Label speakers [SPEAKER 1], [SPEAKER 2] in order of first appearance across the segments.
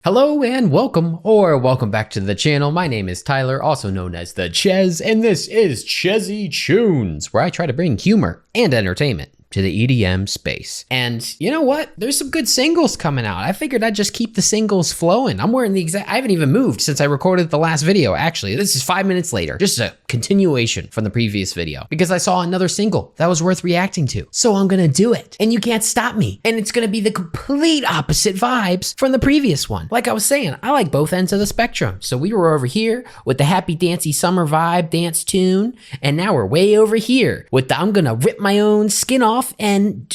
[SPEAKER 1] Hello and welcome back to the channel. My name is Tyler, also known as the Ches, and this is Chezzy Tunes, where I try to bring humor and entertainment to the EDM space. And you know what? There's some good singles coming out. I figured I'd just keep the singles flowing. I'm wearing I haven't even moved since I recorded the last video. Actually, this is 5 minutes later. Just a continuation from the previous video because I saw another single that was worth reacting to. So I'm gonna do it. And you can't stop me. And it's gonna be the complete opposite vibes from the previous one. Like I was saying, I like both ends of the spectrum. So we were over here with the happy dancy summer vibe dance tune. And now we're way over here with the I'm gonna rip my own skin off and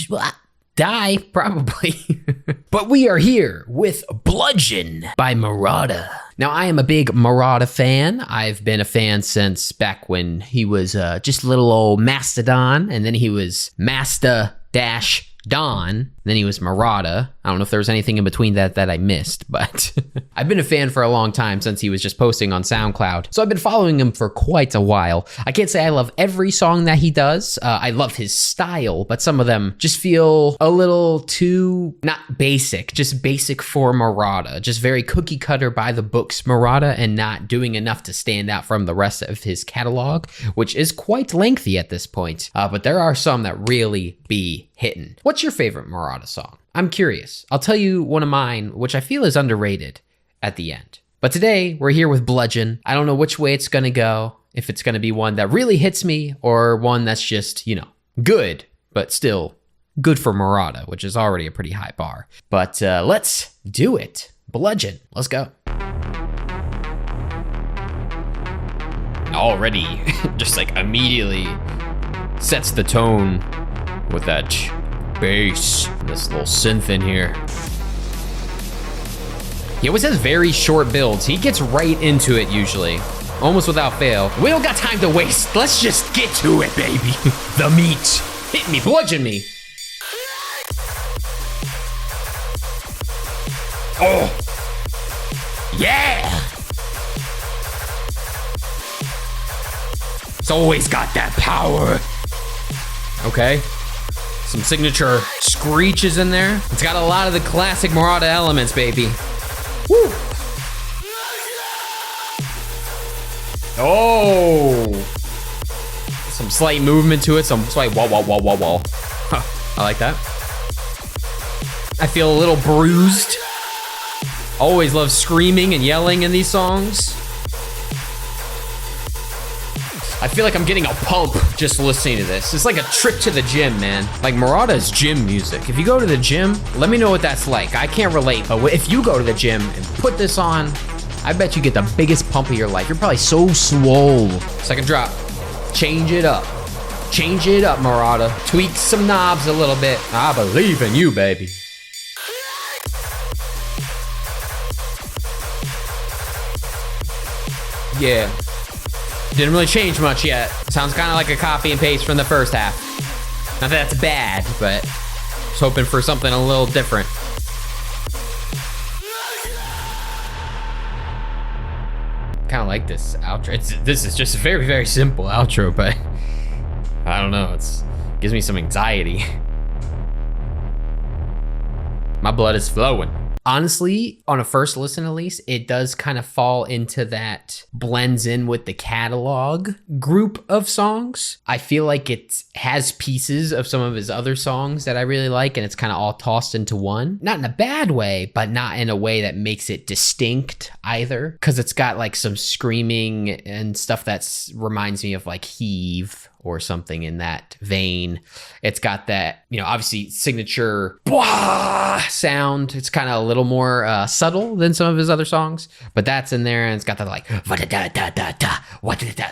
[SPEAKER 1] die, probably. But we are here with Bludgeon by Marauda. Now, I am a big Marauda fan. I've been a fan since back when he was just little old Mastadon, and then he was Masta-Don, then he was Marauda. I don't know if there was anything in between that I missed, but I've been a fan for a long time since he was just posting on SoundCloud. So I've been following him for quite a while. I can't say I love every song that he does. I love his style, but some of them just feel a little too, not basic, just basic for Marauda. Just very cookie cutter by the books Marauda and not doing enough to stand out from the rest of his catalog, which is quite lengthy at this point. But there are some that really be hitting. What's your favorite Marauda song? I'm curious. I'll tell you one of mine, which I feel is underrated at the end. But today, we're here with Bludgeon. I don't know which way it's gonna go, if it's gonna be one that really hits me, or one that's just, you know, good, but still good for Marauda, which is already a pretty high bar. But let's do it. Bludgeon, let's go. Already, just like immediately sets the tone with that bass, this little synth in here. He always has very short builds. He gets right into it usually, almost without fail. We don't got time to waste. Let's just get to it, baby. The meat. Hit me, bludgeon me. Oh, yeah. It's always got that power. Okay. Some signature screeches in there. It's got a lot of the classic Marauda elements, baby. Woo! Oh! Some slight movement to it, some slight wah. Huh, I like that. I feel a little bruised. Always love screaming and yelling in these songs. I feel like I'm getting a pump just listening to this. It's like a trip to the gym, man. Like Marauda's gym music. If you go to the gym, let me know what that's like. I can't relate, but if you go to the gym and put this on, I bet you get the biggest pump of your life. You're probably so swole. Second drop. Change it up. Change it up, Marauda. Tweak some knobs a little bit. I believe in you, baby. Yeah. Didn't really change much yet. Sounds kind of like a copy and paste from the first half. Not that that's bad, but I was hoping for something a little different. Kind of like this outro. This is just a very, very simple outro, but I don't know. It gives me some anxiety. My blood is flowing. Honestly, on a first listen at least, it does kind of fall into that blends in with the catalog group of songs. I feel like it has pieces of some of his other songs that I really like, and it's kind of all tossed into one. Not in a bad way, but not in a way that makes it distinct either, because it's got like some screaming and stuff that reminds me of like Heave or something in that vein. It's got that, you know, obviously signature sound. It's kind of a little more subtle than some of his other songs, but that's in there, and it's got that like,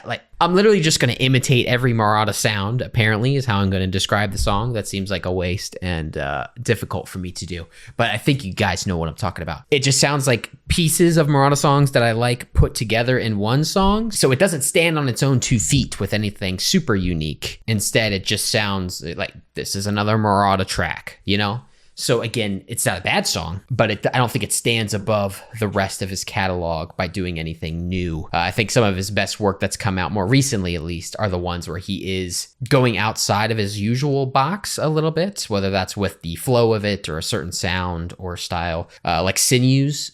[SPEAKER 1] like I'm literally just going to imitate every Marauda sound, apparently, is how I'm going to describe the song. That seems like a waste and difficult for me to do, but I think you guys know what I'm talking about. It just sounds like pieces of Marauda songs that I like put together in one song, so it doesn't stand on its own 2 feet with anything super unique. Instead, it just sounds like this is another Marauda track, you know? So again, it's not a bad song, but I don't think it stands above the rest of his catalog by doing anything new. I think some of his best work that's come out more recently, at least, are the ones where he is going outside of his usual box a little bit, whether that's with the flow of it or a certain sound or style, like Sinews.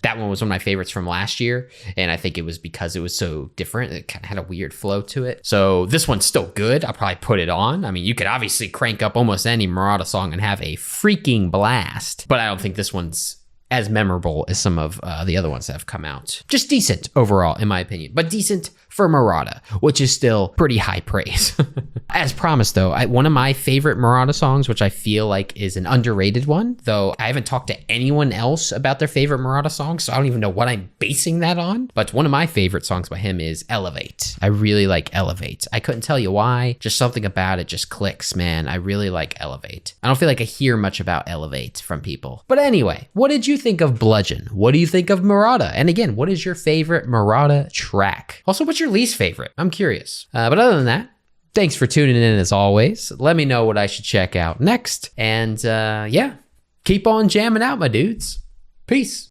[SPEAKER 1] That one was one of my favorites from last year, and I think it was because it was so different. It kind of had a weird flow to it. So this one's still good. I'll probably put it on. I mean, you could obviously crank up almost any Marauda song and have a freaking blast, but I don't think this one's as memorable as some of the other ones that have come out. Just decent overall, in my opinion, but decent for Marauda, which is still pretty high praise. As promised, though, one of my favorite Marauda songs, which I feel like is an underrated one, though I haven't talked to anyone else about their favorite Marauda song, so I don't even know what I'm basing that on, but one of my favorite songs by him is Elevate. I really like Elevate. I couldn't tell you why, just something about it just clicks, man. I really like Elevate. I don't feel like I hear much about Elevate from people. But anyway, what did you think of Bludgeon? What do you think of Marauda? And again, what is your favorite Marauda track? Also, what's your least favorite? I'm curious. But other than that, thanks for tuning in as always. Let me know what I should check out next. And yeah, keep on jamming out, my dudes. Peace.